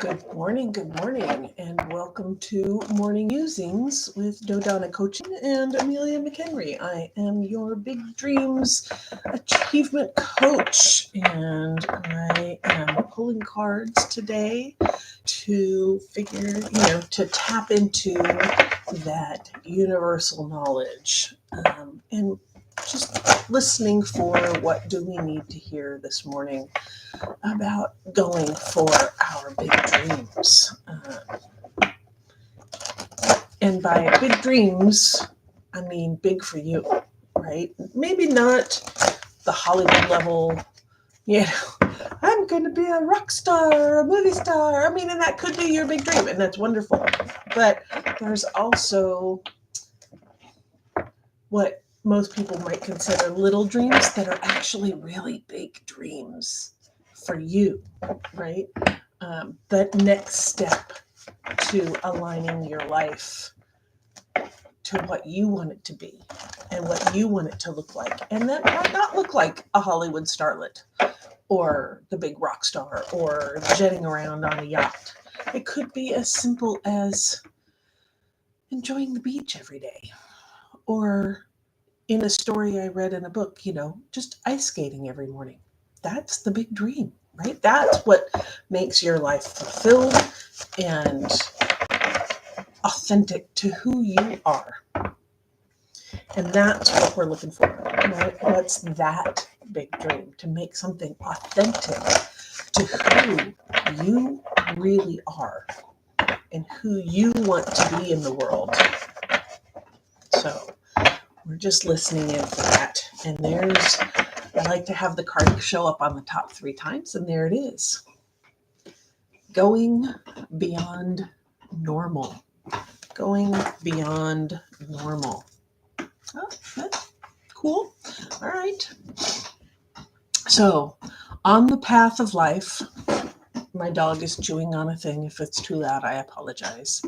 Good morning, and welcome to Morning Musings with Dodona Coaching and Amelia McHenry. I am your Big Dreams Achievement Coach, and I am pulling cards today to to tap into that universal knowledge and just listening for what do we need to hear this morning about going for our big dreams. And by big dreams, I mean big for you, right? Maybe not the Hollywood level, I'm going to be a rock star or a movie star. I mean, and that could be your big dream, and that's wonderful. But there's also what most people might consider little dreams that are actually really big dreams for you, right? That next step to aligning your life to what you want it to be and what you want it to look like. And that might not look like a Hollywood starlet or the big rock star or jetting around on a yacht. It could be as simple as enjoying the beach every day, or in a story I read in a book, just ice skating every morning. That's the big dream, right? That's what makes your life fulfilled and authentic to who you are. And that's what we're looking for, right? What's that big dream? To make something authentic to who you really are and who you want to be in the world. So we're just listening in for that. And I like to have the card show up on the top 3 times, and there it is. Going beyond normal. Going beyond normal. Oh, that's cool. All right. So, on the path of life, my dog is chewing on a thing. If it's too loud, I apologize.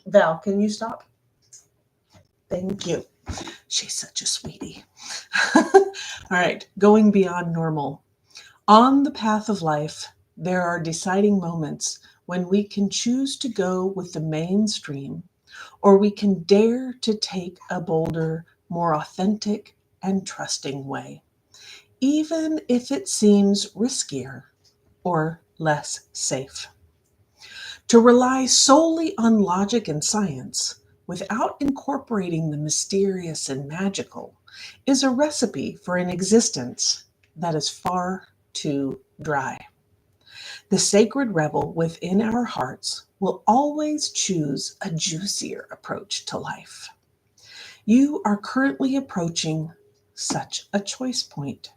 Val, can you stop? Thank you. She's such a sweetie. All right, going beyond normal. On the path of life, there are deciding moments when we can choose to go with the mainstream, or we can dare to take a bolder, more authentic and trusting way, even if it seems riskier or less safe. To rely solely on logic and science without incorporating the mysterious and magical is a recipe for an existence that is far too dry. The sacred rebel within our hearts will always choose a juicier approach to life. You are currently approaching such a choice point.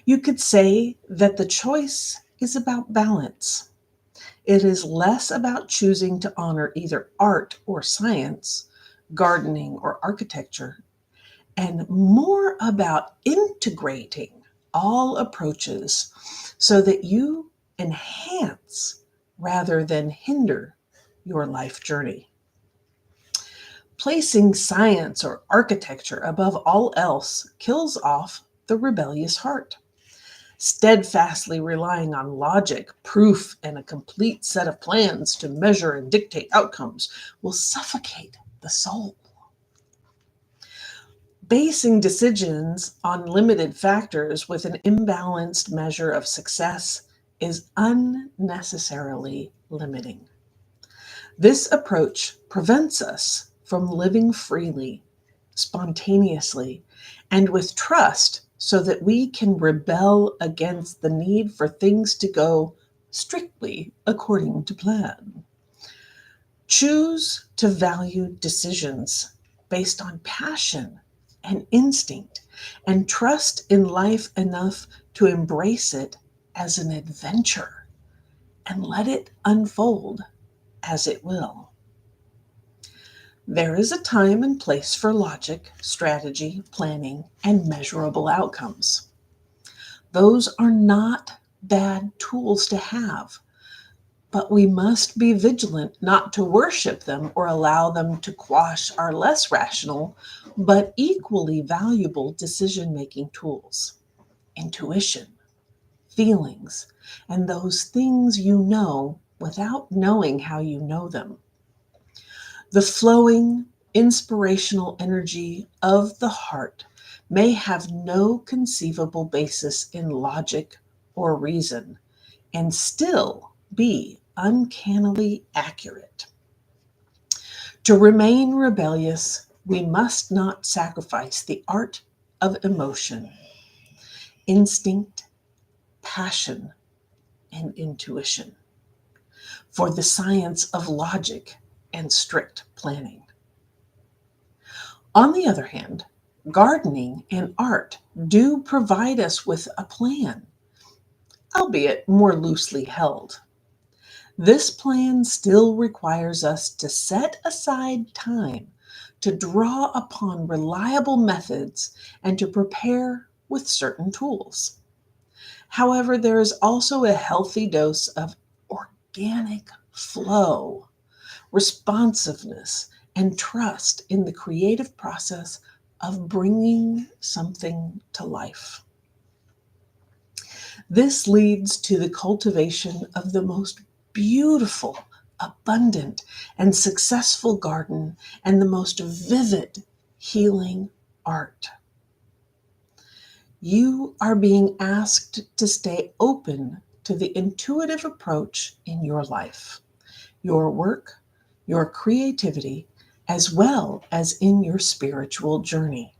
You could say that the choice is about balance. It is less about choosing to honor either art or science, gardening or architecture, and more about integrating all approaches so that you enhance rather than hinder your life journey. Placing science or architecture above all else kills off the rebellious heart. Steadfastly relying on logic, proof, and a complete set of plans to measure and dictate outcomes will suffocate the soul. Basing decisions on limited factors with an imbalanced measure of success is unnecessarily limiting. This approach prevents us from living freely, spontaneously, and with trust, so that we can rebel against the need for things to go strictly according to plan. Choose to value decisions based on passion and instinct, and trust in life enough to embrace it as an adventure and let it unfold as it will. There is a time and place for logic, strategy, planning, and measurable outcomes. Those are not bad tools to have, but we must be vigilant not to worship them or allow them to quash our less rational, but equally valuable decision-making tools: intuition, feelings, and those things you know without knowing how you know them. The flowing, inspirational energy of the heart may have no conceivable basis in logic or reason and still be uncannily accurate. To remain rebellious, we must not sacrifice the art of emotion, instinct, passion, and intuition for the science of logic and strict planning. On the other hand, gardening and art do provide us with a plan, albeit more loosely held. This plan still requires us to set aside time to draw upon reliable methods and to prepare with certain tools. However, there is also a healthy dose of organic flow, responsiveness, and trust in the creative process of bringing something to life. This leads to the cultivation of the most beautiful, abundant, and successful garden and the most vivid healing art. You are being asked to stay open to the intuitive approach in your life, your work, your creativity, as well as in your spiritual journey.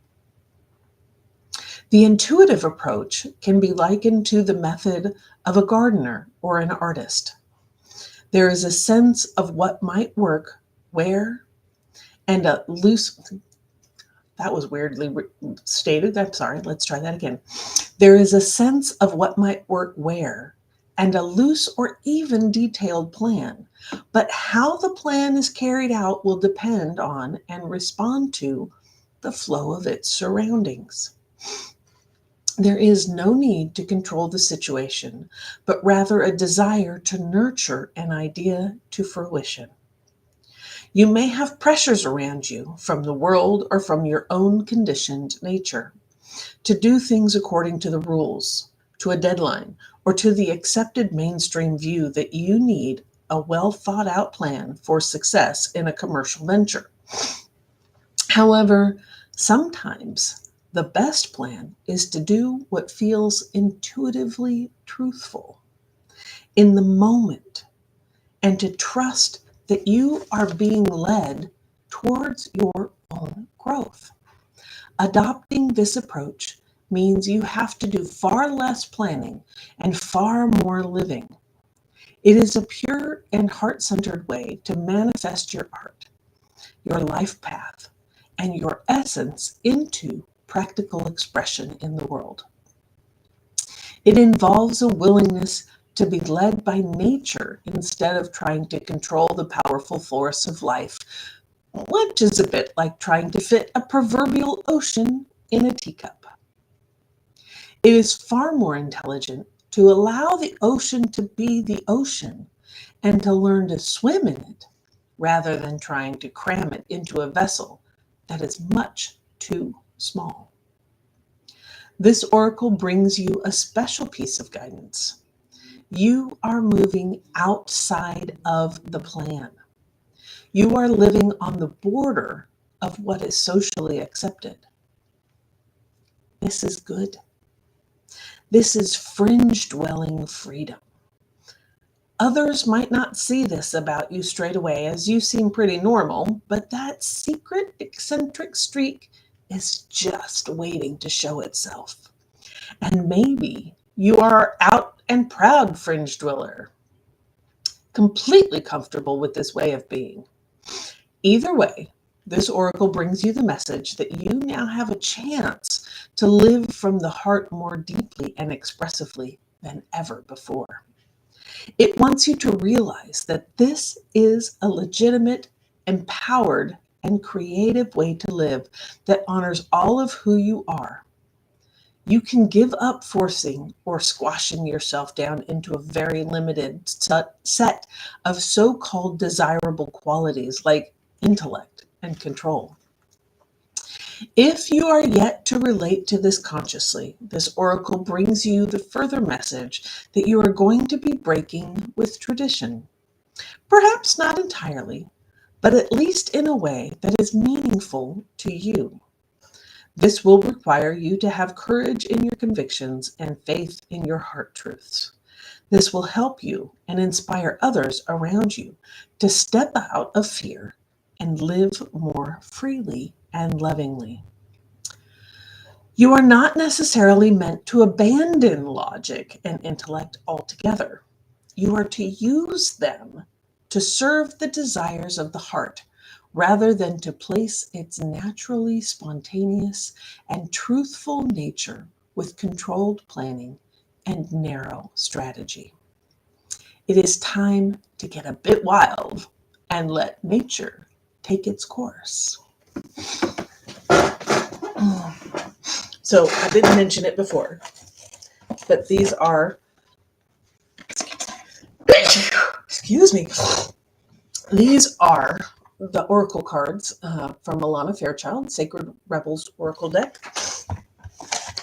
The intuitive approach can be likened to the method of a gardener or an artist. There is a sense of what might work where, and a loose, that was weirdly stated. I'm sorry, let's try that again. There is a sense of what might work where, and a loose or even detailed plan. But how the plan is carried out will depend on and respond to the flow of its surroundings. There is no need to control the situation, but rather a desire to nurture an idea to fruition. You may have pressures around you from the world or from your own conditioned nature to do things according to the rules, to a deadline, or to the accepted mainstream view that you need a well thought out plan for success in a commercial venture. However, sometimes the best plan is to do what feels intuitively truthful in the moment and to trust that you are being led towards your own growth. Adopting this approach means you have to do far less planning and far more living. It is a pure and heart-centered way to manifest your art, your life path, and your essence into practical expression in the world. It involves a willingness to be led by nature instead of trying to control the powerful force of life, which is a bit like trying to fit a proverbial ocean in a teacup. It is far more intelligent to allow the ocean to be the ocean and to learn to swim in it rather than trying to cram it into a vessel that is much too small. This oracle brings you a special piece of guidance. You are moving outside of the plan. You are living on the border of what is socially accepted. This is good. This is fringe-dwelling freedom. Others might not see this about you straight away, as you seem pretty normal, but that secret eccentric streak is just waiting to show itself. And maybe you are out and proud fringe dweller, completely comfortable with this way of being. Either way, this oracle brings you the message that you now have a chance to live from the heart more deeply and expressively than ever before. It wants you to realize that this is a legitimate, empowered, and creative way to live that honors all of who you are. You can give up forcing or squashing yourself down into a very limited set of so-called desirable qualities like intellect and control. If you are yet to relate to this consciously, this oracle brings you the further message that you are going to be breaking with tradition. Perhaps not entirely, but at least in a way that is meaningful to you. This will require you to have courage in your convictions and faith in your heart truths. This will help you and inspire others around you to step out of fear and live more freely and lovingly. You are not necessarily meant to abandon logic and intellect altogether. You are to use them to serve the desires of the heart rather than to place its naturally spontaneous and truthful nature with controlled planning and narrow strategy. It is time to get a bit wild and let nature take its course. So I didn't mention it before, but these are, excuse me, these are the oracle cards from Alana Fairchild, Sacred Rebels Oracle deck,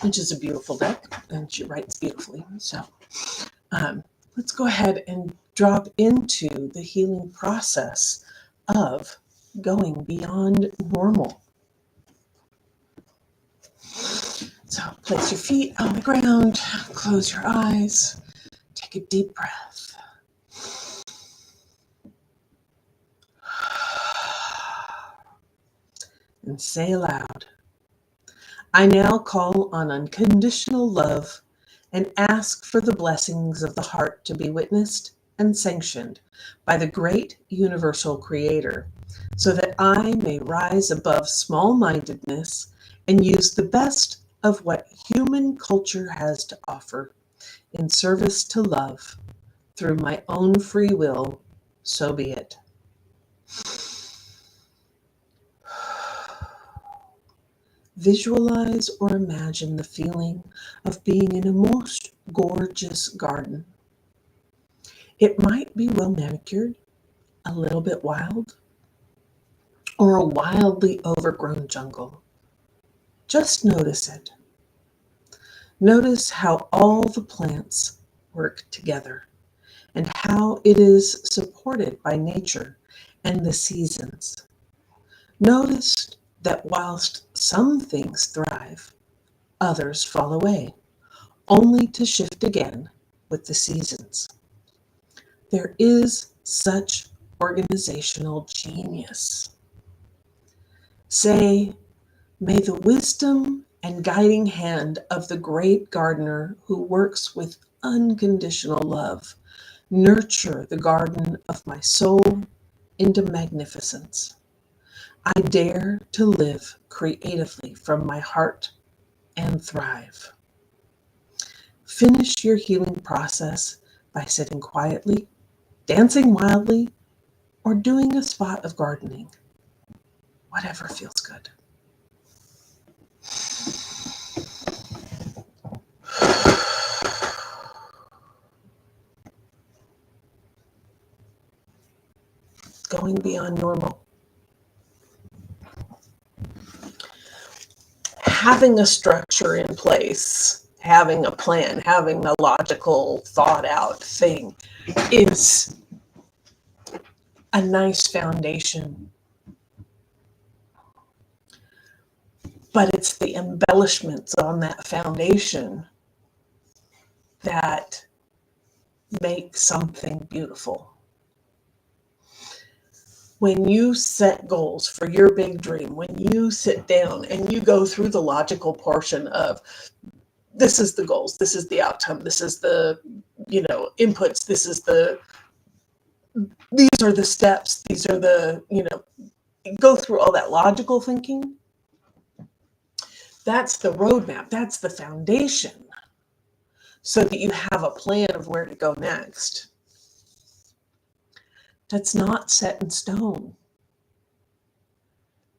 which is a beautiful deck, and she writes beautifully. So let's go ahead and drop into the healing process of going beyond normal. So place your feet on the ground, close your eyes, take a deep breath. And say aloud, I now call on unconditional love and ask for the blessings of the heart to be witnessed and sanctioned by the great universal creator, so that I may rise above small-mindedness and use the best of what human culture has to offer in service to love through my own free will, so be it. Visualize or imagine the feeling of being in a most gorgeous garden. It might be well manicured, a little bit wild, or a wildly overgrown jungle. Just notice it. Notice how all the plants work together and how it is supported by nature and the seasons. Notice that whilst some things thrive, others fall away, only to shift again with the seasons. There is such organizational genius. Say, may the wisdom and guiding hand of the great gardener who works with unconditional love nurture the garden of my soul into magnificence. I dare to live creatively from my heart and thrive. Finish your healing process by sitting quietly, dancing wildly, or doing a spot of gardening. Whatever feels good. Going beyond normal. Having a structure in place, having a plan, having a logical, thought out thing is a nice foundation. But it's the embellishments on that foundation that make something beautiful. When you set goals for your big dream, when you sit down and you go through the logical portion of this is the goals, this is the outcome, this is the, inputs, these are the steps, these are the, go through all that logical thinking. That's the roadmap, that's the foundation, so that you have a plan of where to go next. That's not set in stone.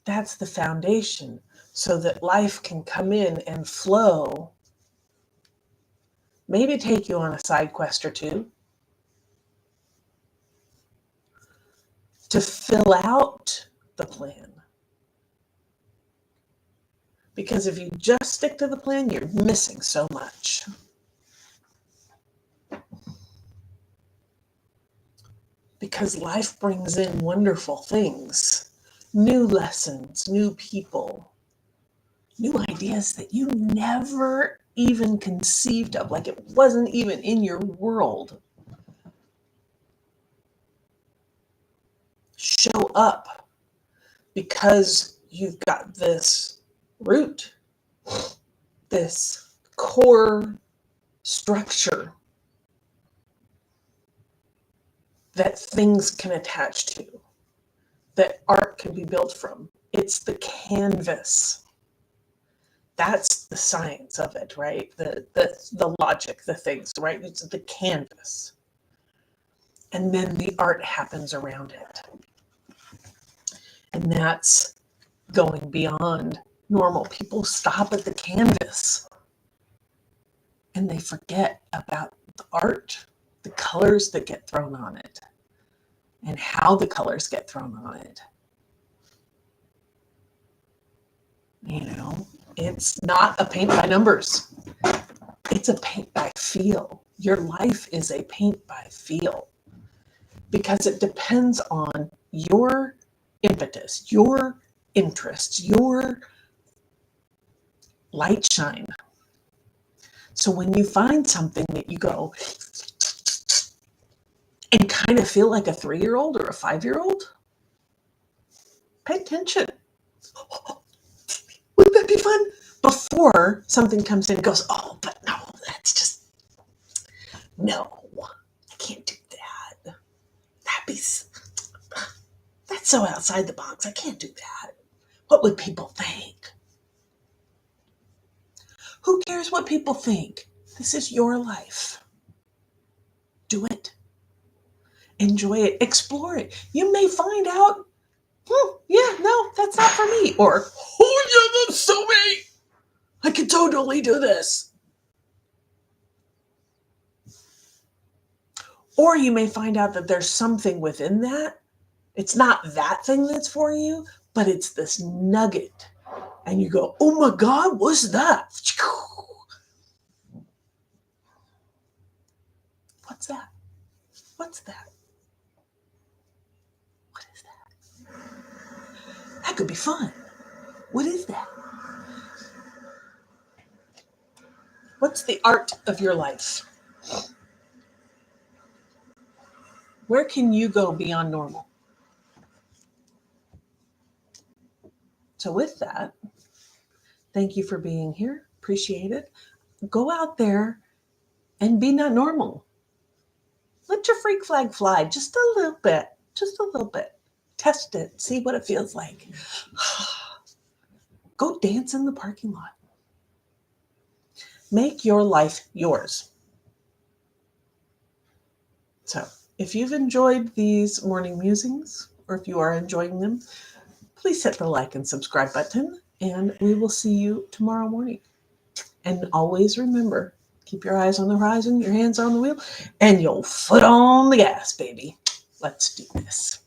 That's the foundation, so that life can come in and flow. Maybe take you on a side quest or two to fill out the plan. Because if you just stick to the plan, you're missing so much. Because life brings in wonderful things, new lessons, new people, new ideas that you never even conceived of, like it wasn't even in your world, show up because you've got this root, this core structure that things can attach to, that art can be built from. It's the canvas. That's the science of it, right? The logic, the things, right? It's the canvas. And then the art happens around it. And that's going beyond normal. People stop at the canvas and they forget about the art, the colors that get thrown on it, and how the colors get thrown on it. You know, it's not a paint by numbers. It's a paint by feel. Your life is a paint by feel because it depends on your impetus, your interests, your light shine. So when you find something that you go and kind of feel like a 3-year-old or a 5-year-old, pay attention. Wouldn't that be fun? Before something comes in and goes, oh, but no, that's just, no, I can't do that. That's so outside the box. I can't do that. What would people think? Who cares what people think? This is your life. Do it. Enjoy it. Explore it. You may find out, yeah, no, that's not for me. Or, oh, yeah, that's so me. I can totally do this. Or you may find out that there's something within that. It's not that thing that's for you, but it's this nugget. And you go, oh my God, what's that? What's that? What's that? What is that? That could be fun. What is that? What's the art of your life? Where can you go beyond normal? So with that, thank you for being here. Appreciate it. Go out there and be not normal. Let your freak flag fly just a little bit. Just a little bit. Test it. See what it feels like. Go dance in the parking lot. Make your life yours. So if you've enjoyed these morning musings, or if you are enjoying them, please hit the like and subscribe button, and we will see you tomorrow morning. And always remember, keep your eyes on the horizon, your hands on the wheel, and your foot on the gas, baby. Let's do this.